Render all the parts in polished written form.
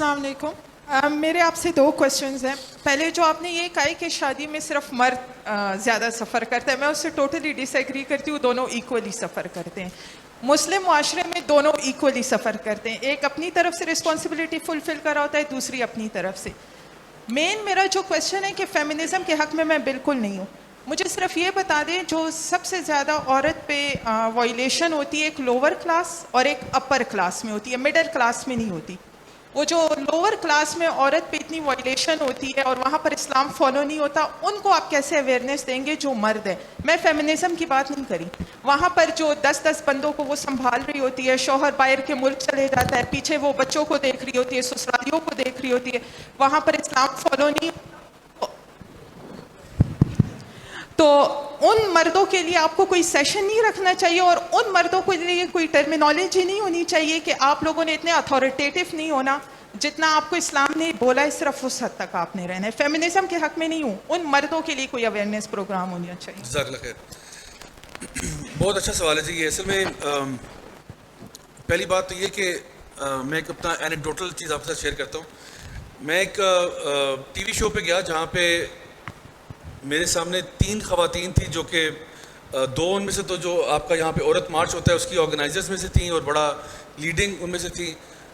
السلام علیکم. میرے آپ سے دو کوشچنز ہیں. پہلے جو آپ نے یہ کہا کہ شادی میں صرف مرد زیادہ سفر کرتا ہے, میں اس سے ٹوٹلی ڈس ایگری کرتی ہوں. دونوں ایکولی سفر کرتے ہیں. مسلم معاشرے میں دونوں ایکولی سفر کرتے ہیں. ایک اپنی طرف سے رسپانسبلٹی فلفل کر رہا ہوتا ہے, دوسری اپنی طرف سے. مین میرا جو کوشچن ہے کہ فیمنزم کے حق میں بالکل نہیں ہوں. مجھے صرف یہ بتا دیں, جو سب سے زیادہ عورت پہ وائلیشن ہوتی ہے ایک لوور کلاس اور ایک اپر کلاس میں ہوتی ہے, مڈل کلاس میں نہیں ہوتی. وہ جو لوور کلاس میں عورت پہ اتنی وائلیشن ہوتی ہے اور وہاں پر اسلام فالو نہیں ہوتا, ان کو آپ کیسے اویئرنیس دیں گے جو مرد ہے؟ میں فیمنزم کی بات نہیں کری. وہاں پر جو 10 بندوں کو وہ سنبھال رہی ہوتی ہے, شوہر باہر کے ملک چلے جاتا ہے, پیچھے وہ بچوں کو دیکھ رہی ہوتی ہے, سسرالیوں کو دیکھ رہی ہوتی ہے, وہاں پر اسلام فالو نہیں. تو ان مردوں کے لیے آپ کو کوئی سیشن نہیں رکھنا چاہیے, اور ان مردوں کے لیے کوئی ٹرمینالوجی نہیں ہونی چاہیے کہ آپ لوگوں نے اتنے اتھارٹیٹیو نہیں ہونا جتنا آپ کو اسلام نے بولا ہے, صرف اس حد تک آپ نے رہنا ہے. فیمنزم کے حق میں نہیں ہوں, ان مردوں کے لیے کوئی اویئرنیس پروگرام ہونا چاہیے. جزاک اللہ خیر. بہت اچھا سوال ہے جی. یہ اصل میں پہلی بات تو یہ کہ میں ایک اپنا اینیکڈوٹل چیز آپ کے ساتھ شیئر کرتا ہوں. میں ایک ٹی وی شو پہ گیا جہاں پہ میرے سامنے 3 خواتین تھیں, جو کہ 2 ان میں سے تو جو آپ کا یہاں پہ عورت مارچ ہوتا ہے اس کی آرگنائزرز میں سے تھیں, اور بڑا لیڈنگ ان میں سے تھیں.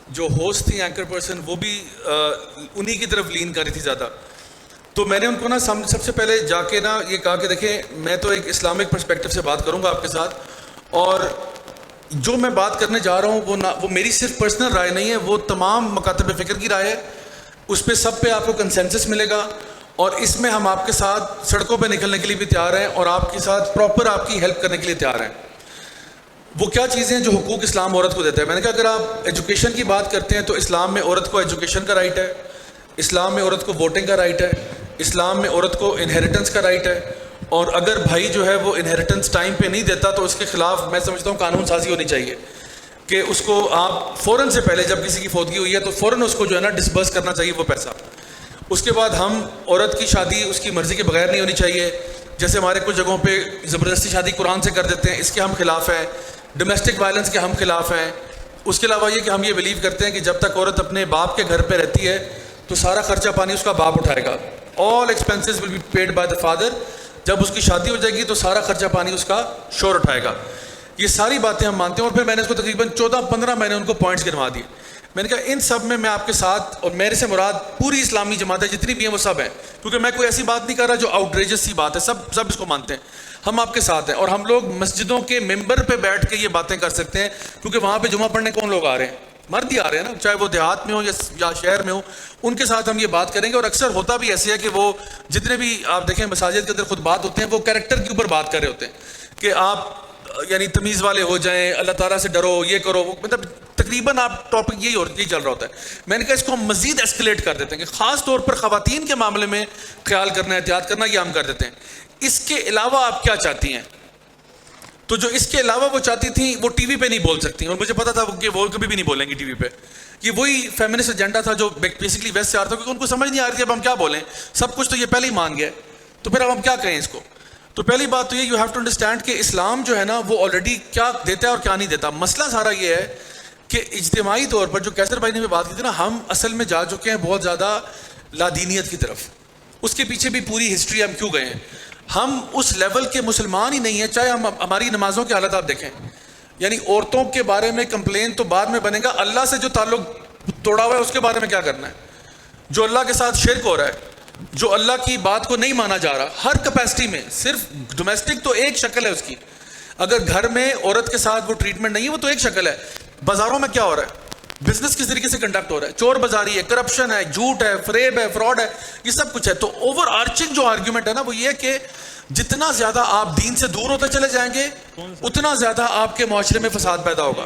جو ہوسٹ تھیں, اینکر پرسن, وہ بھی انہی کی طرف لین کر رہی تھی زیادہ. تو میں نے ان کو نا سب سے پہلے جا کے نا یہ کہا کہ دیکھیں, میں تو ایک اسلامک پرسپیکٹو سے بات کروں گا آپ کے ساتھ, اور جو میں بات کرنے جا رہا ہوں وہ میری صرف پرسنل رائے نہیں ہے, وہ تمام مکاتب فکر کی رائے ہے. اس پہ سب پہ آپ کو کنسنسس ملے گا, اور اس میں ہم آپ کے ساتھ سڑکوں پہ نکلنے کے لیے بھی تیار ہیں, اور آپ کے ساتھ پراپر آپ کی ہیلپ کرنے کے لیے تیار ہیں. وہ کیا چیزیں ہیں جو حقوق اسلام عورت کو دیتا ہے؟ میں نے کہا اگر آپ ایجوکیشن کی بات کرتے ہیں تو اسلام میں عورت کو ایجوکیشن کا رائٹ ہے, اسلام میں عورت کو ووٹنگ کا رائٹ ہے, اسلام میں عورت کو انہیریٹنس کا رائٹ ہے, اور اگر بھائی جو ہے وہ انہیریٹنس ٹائم پہ نہیں دیتا تو اس کے خلاف میں سمجھتا ہوں قانون سازی ہونی چاہیے کہ اس کو آپ فوراً سے پہلے, جب کسی کی فوتگی ہوئی ہے تو فوراً اس کو جو ہے نا ڈسبرس کرنا چاہیے وہ پیسہ. اس کے بعد ہم عورت کی شادی اس کی مرضی کے بغیر نہیں ہونی چاہیے, جیسے ہمارے کچھ جگہوں پہ زبردستی شادی قرآن سے کر دیتے ہیں, اس کے ہم خلاف ہیں. ڈومیسٹک وائلنس کے ہم خلاف ہیں. اس کے علاوہ یہ کہ ہم یہ بلیو کرتے ہیں کہ جب تک عورت اپنے باپ کے گھر پہ رہتی ہے تو سارا خرچہ پانی اس کا باپ اٹھائے گا. All expenses will be paid by the father. جب اس کی شادی ہو جائے گی تو سارا خرچہ پانی اس کا شوہر اٹھائے گا. یہ ساری باتیں ہم مانتے ہیں. اور پھر میں نے اس کو تقریباً 14-15 میں نے ان کو پوائنٹس گنوا دیے. میں نے کہا ان سب میں آپ کے ساتھ, اور میرے سے مراد پوری اسلامی جماعت ہے, جتنی بھی ہیں وہ سب ہیں, کیونکہ میں کوئی ایسی بات نہیں کر رہا جو آؤٹریجس سی بات ہے. سب اس کو مانتے ہیں. ہم آپ کے ساتھ ہیں, اور ہم لوگ مسجدوں کے ممبر پہ بیٹھ کے یہ باتیں کر سکتے ہیں, کیونکہ وہاں پہ جمعہ پڑھنے کون لوگ آ رہے ہیں؟ مرد ہی آ رہے ہیں نا, چاہے وہ دیہات میں ہو یا شہر میں ہو. ان کے ساتھ ہم یہ بات کریں گے. اور اکثر ہوتا بھی ایسے ہے کہ وہ جتنے بھی آپ دیکھیں مساجد کے اندر خطبات ہوتے ہیں, وہ کیریکٹر کے اوپر بات کر رہے ہوتے ہیں کہ آپ یعنی تمیز والے ہو جائیں, اللہ تعالیٰ سے ڈرو, یہ کرو, مطلب تقریباً آپ ٹاپک یہی چل رہا ہوتا ہے. میں نے کہا اس کو ہم مزید ایسکلیٹ کر دیتے ہیں کہ خاص طور پر خواتین کے معاملے میں خیال کرنا, احتیاط کرنا, یہ ہم کر دیتے ہیں. اس کے علاوہ آپ کیا چاہتی ہیں؟ تو جو اس کے علاوہ وہ چاہتی تھیں وہ ٹی وی پہ نہیں بول سکتی, اور مجھے پتا تھا کہ وہ کبھی بھی نہیں بولیں گی ٹی وی پہ. یہ وہی فیمنسٹ ایجنڈا تھا جو بیسکلی ویسٹ سے آ رہا تھا, کیونکہ ان کو سمجھ نہیں آ رہی تھی اب ہم کیا بولیں, سب کچھ تو یہ پہلے ہی مان گیا, تو پھر اب ہم کیا کہیں اس کو. تو پہلی بات تو یہ یو ہیو ٹو انڈرسٹینڈ کہ اسلام جو ہے نا وہ آلریڈی کیا دیتا ہے اور کیا نہیں دیتا. مسئلہ سارا یہ ہے کہ اجتماعی طور پر جو کیسر بھائی نے بات کی تھی نا, ہم اصل میں جا چکے ہیں بہت زیادہ لادینیت کی طرف. اس کے پیچھے بھی پوری ہسٹری ہم کیوں گئے ہیں. ہم اس لیول کے مسلمان ہی نہیں ہیں. چاہے ہماری نمازوں کی حالت آپ دیکھیں, یعنی عورتوں کے بارے میں کمپلین تو بعد میں بنے گا, اللہ سے جو تعلق توڑا ہوا ہے اس کے بارے میں کیا کرنا ہے. جو اللہ کے ساتھ شرک ہو رہا ہے, جو اللہ کی بات کو نہیں مانا جا رہا, ہر کیپیسٹی میں. صرف ڈومیسٹک تو ایک شکل ہے اس کی, اگر گھر میں عورت کے ساتھ وہ ٹریٹمنٹ نہیں ہے وہ تو ایک شکل ہے. بازاروں میں کیا ہو رہا ہے, بزنس کس طریقے سے کنڈکٹ ہو رہا ہے, چور بازاری ہے, کرپشن ہے, جھوٹ ہے, فریب ہے, فراڈ ہے, یہ سب کچھ ہے. تو اوور آرچنگ جو آرگیومنٹ ہے نا وہ یہ کہ جتنا زیادہ آپ دین سے دور ہوتے چلے جائیں گے اتنا زیادہ آپ کے معاشرے میں فساد پیدا ہوگا,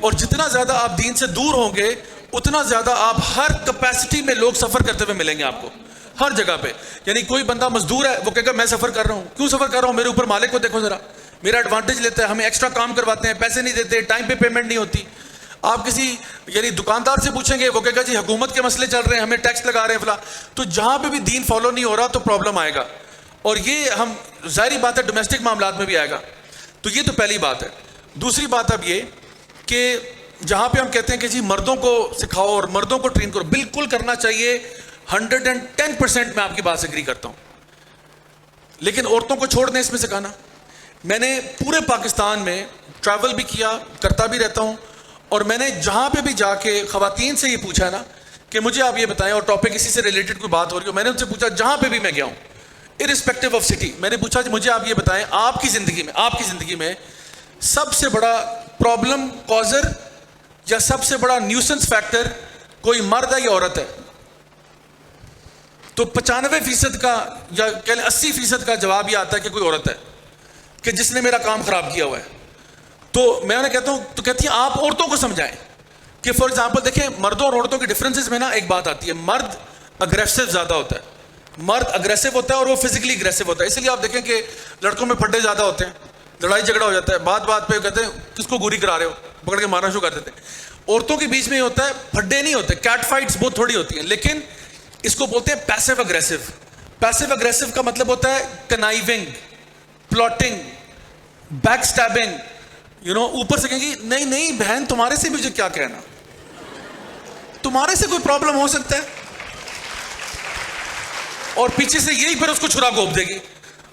اور جتنا زیادہ آپ دین سے دور ہوں گے اتنا زیادہ آپ ہر کیپیسٹی میں لوگ سفر کرتے ہوئے ملیں گے آپ کو ہر جگہ پہ. یعنی کوئی بندہ مزدور ہے, وہ کہے گا میں سفر کر رہا ہوں. کیوں سفر کر رہا ہوں؟ میرے اوپر مالک کو دیکھو ذرا, میرا ایڈوانٹیج لیتا ہے, ہمیں ایکسٹرا کام کرواتے ہیں, پیسے نہیں دیتے, ٹائم پہ پیمنٹ نہیں ہوتی. آپ کسی یعنی دکاندار سے پوچھیں گے, وہ کہے گا جی حکومت کے مسئلے چل رہے ہیں, ہمیں ٹیکس لگا رہے ہیں فلاں. تو جہاں پہ بھی دین فالو نہیں ہو رہا تو پرابلم آئے گا, اور یہ ہم ظاہری بات ہے ڈومیسٹک معاملات میں بھی آئے گا. تو یہ تو پہلی بات ہے. دوسری بات اب یہ کہ جہاں پہ ہم کہتے ہیں کہ جی مردوں کو سکھاؤ اور مردوں کو ٹرین کرو، بالکل کرنا چاہیے، 110% میں آپ کی بات سے اگری کرتا ہوں، لیکن عورتوں کو چھوڑ دیں اس میں سکھانا. میں نے پورے پاکستان میں ٹریول بھی کیا، کرتا بھی رہتا ہوں، اور میں نے جہاں پہ بھی جا کے خواتین سے یہ پوچھا نا کہ مجھے آپ یہ بتائیں، اور ٹاپک اسی سے ریلیٹڈ کوئی بات ہو رہی ہو، میں نے ان سے پوچھا جہاں پہ بھی میں گیا ہوں ارسپیکٹو آف سٹی، میں نے پوچھا کہ مجھے آپ یہ بتائیں آپ کی زندگی میں سب سے بڑا پرابلم کازر یا سب سے بڑا نیوسنس فیکٹر کوئی مرد ہے یا عورت ہے؟ تو 95% کا یا 80% کا جواب یہ آتا ہے کہ کوئی عورت ہے، کہ جس نے میرا کام خراب کیا ہوا ہے. تو میں انہیں کہتا ہوں، تو کہتی ہیں آپ عورتوں کو سمجھائیں کہ فار ایگزامپل دیکھیں مردوں اور عورتوں کے ڈفرینسز میں نا ایک بات آتی ہے، مرد اگریسو زیادہ ہوتا ہے، مرد اگریسو ہوتا ہے اور وہ فزیکلی اگریسو ہوتا ہے. اس لیے آپ دیکھیں کہ لڑکوں میں پھڈے زیادہ ہوتے ہیں، لڑائی جھگڑا ہو جاتا ہے، بات پہ کہتے ہیں کس کو گولی کرا رہے ہو، پکڑ کے مارنا شروع کر دیتے ہیں. عورتوں کے بیچ میں یہ ہوتا ہے، پھڈے نہیں ہوتے، کیٹ فائٹس بہت تھوڑی ہوتی ہیں، لیکن اس کو بولتے ہیں پیسو اگریسو. پیسو اگریسو کا مطلب ہوتا ہے کنائیونگ، پلاٹنگ، بیک سٹیبنگ، اوپر سے کہیں گی نہیں بہن تمہارے سے مجھے کیا کہنا، تمہارے سے کوئی پرابلم ہو سکتا ہے، اور پیچھے سے یہی پھر اس کو چھرا گھونپ دے گی،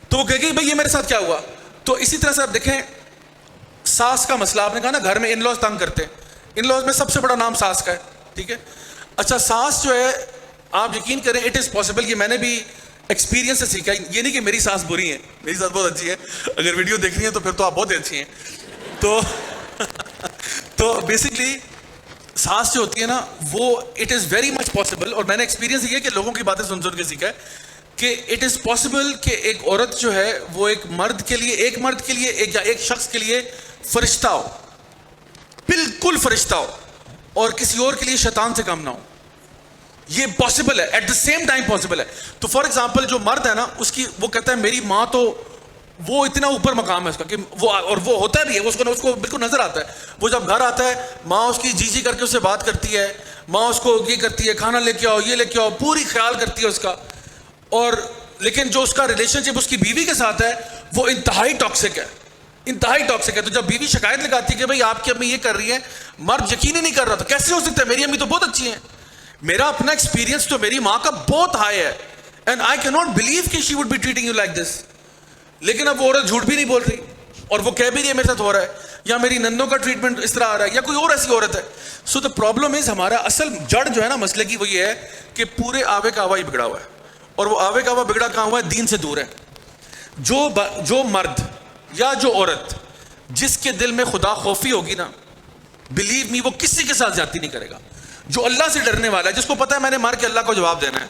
تو وہ کہے گی بھائی یہ میرے ساتھ کیا ہوا. تو اسی طرح سے آپ دیکھیں ساس کا مسئلہ، آپ نے کہا نا گھر میں ان لاز تنگ کرتے ہیں، ان لاز میں سب سے بڑا نام ساس کا ہے، ٹھیک ہے. اچھا ساس جو ہے آپ یقین کریں اٹ از پاسبل، یہ میں نے بھی ایکسپیرینس سے سیکھا، یہ نہیں کہ میری ساس بری ہے، میری ساس بہت اچھی ہے، اگر ویڈیو دیکھنی ہے تو پھر تو آپ بہت اچھی ہیں. تو بیسکلی ساس جو ہوتی ہے نا وہ it is very much possible, اور میں نے ایکسپیرینس یہ کہ لوگوں کی باتیں سن کے سیکھا ہے کہ اٹ از پاسبل کہ ایک عورت جو ہے وہ ایک مرد کے لیے ایک شخص کے لیے فرشتہ ہو، بالکل فرشتہ ہو، اور کسی اور کے لیے شیطان سے کم نہ ہو. یہ پاسبل ہے، at the same time possible ہے. تو فار ایگزامپل جو مرد ہے نا وہ کہتا ہے میری ماں تو وہ اتنا اوپر مقام ہے اس کا کہ وہ ہوتا بھی ہے، اس کو بالکل نظر آتا ہے، وہ جب گھر آتا ہے ماں اس کی جی کر کے اس سے بات کرتی ہے، ماں اس کو یہ کرتی ہے کھانا لے کے آؤ، یہ لے کے آؤ، پوری خیال کرتی ہے اس کا. اور لیکن جو اس کا ریلیشن شپ اس کی بیوی کے ساتھ ہے وہ انتہائی ٹاکسک ہے. تو جب بیوی شکایت لگاتی ہے کہ بھائی آپ کی امی یہ کر رہی ہے، مرد یقین ہی نہیں کر رہا تھا کیسے ہو سکتا ہے، میری امی تو بہت اچھی ہیں، میرا اپنا ایکسپیرینس تو میری ماں کا بہت ہائی ہے، اینڈ آئی کی ناٹ بلیو کہ she would be treating you like this. لیکن اب وہ عورت جھوٹ بھی نہیں بول رہی اور وہ کہہ بھی رہی ہے میرے ساتھ ہو رہا ہے، یا میری نندوں کا ٹریٹمنٹ اس طرح آ رہا ہے، یا کوئی اور ایسی عورت ہے. سو دا پرابلم از ہمارا اصل جڑ جو ہے نا مسئلے کی وہ یہ ہے کہ پورے آوے کا آوا ہی بگڑا ہوا ہے، اور وہ آوے کا آوا بگڑا کہاں ہوا ہے؟ دین سے دور ہے. جو مرد یا جو عورت جس کے دل میں خدا خوفی ہوگی نا، بلیو می وہ کسی کے ساتھ زیادتی نہیں کرے گا. جو اللہ سے ڈرنے والا ہے، جس کو پتا ہے میں نے مار کے اللہ کو جواب دینا ہے،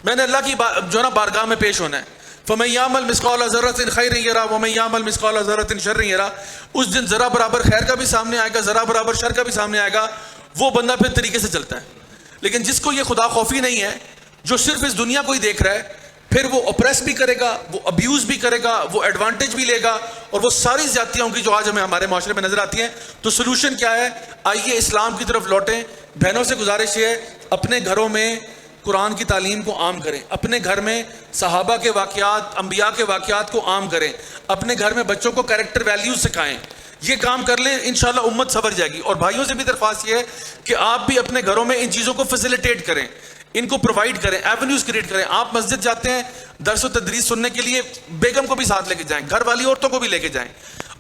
میں نے اللہ کی جو ہے نا بارگاہ میں پیش ہونا ہے. فَمَن يَعْمَلْ مِثْقَالَ ذَرَّةٍ خَيْرًا يَرَهُ وَمَن يَعْمَلْ مِثْقَالَ ذَرَّةٍ شَرًّا يَرَهُ. اس دن ذرا برابر خیر کا بھی سامنے آئے گا، ذرا برابر شر کا بھی سامنے آئے گا، وہ بندہ پھر طریقے سے چلتا ہے. لیکن جس کو یہ خدا خوفی نہیں ہے، جو صرف اس دنیا کو ہی دیکھ رہا ہے، پھر وہ اپریس بھی کرے گا، وہ ابیوز بھی کرے گا، وہ ایڈوانٹیج بھی لے گا، اور وہ ساری زیادتیاں ہوں گی جو آج ہمیں ہمارے معاشرے میں نظر آتی ہیں. تو سلوشن کیا ہے؟ آئیے اسلام کی طرف لوٹیں. بہنوں سے گزارش یہ ہے اپنے گھروں میں قرآن کی تعلیم کو عام کریں، اپنے گھر میں صحابہ کے واقعات، انبیاء کے واقعات کو عام کریں، اپنے گھر میں بچوں کو کریکٹر ویلیوز سکھائیں. یہ کام کر لیں انشاءاللہ امت سنور جائے گی. اور بھائیوں سے بھی درخواست یہ ہے کہ آپ بھی اپنے گھروں میں ان چیزوں کو فیسیلیٹیٹ کریں، ان کو پرووائڈ کریں، ایونیوز کریٹ کریں. آپ مسجد جاتے ہیں درس و تدریس سننے کے لیے، بیگم کو بھی ساتھ لے کے جائیں، گھر والی عورتوں کو بھی لے کے جائیں.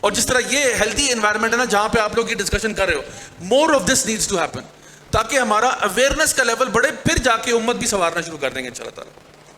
اور جس طرح یہ ہیلتھی انوائرمنٹ ہے نا جہاں پہ آپ لوگ یہ ڈسکشن کر رہے ہو، more of this needs to happen, تاکہ ہمارا اویئرنیس کا لیول بڑھے، پھر جا کے امت بھی سنوارنا شروع کر دیں گے انشاءاللہ تعالیٰ.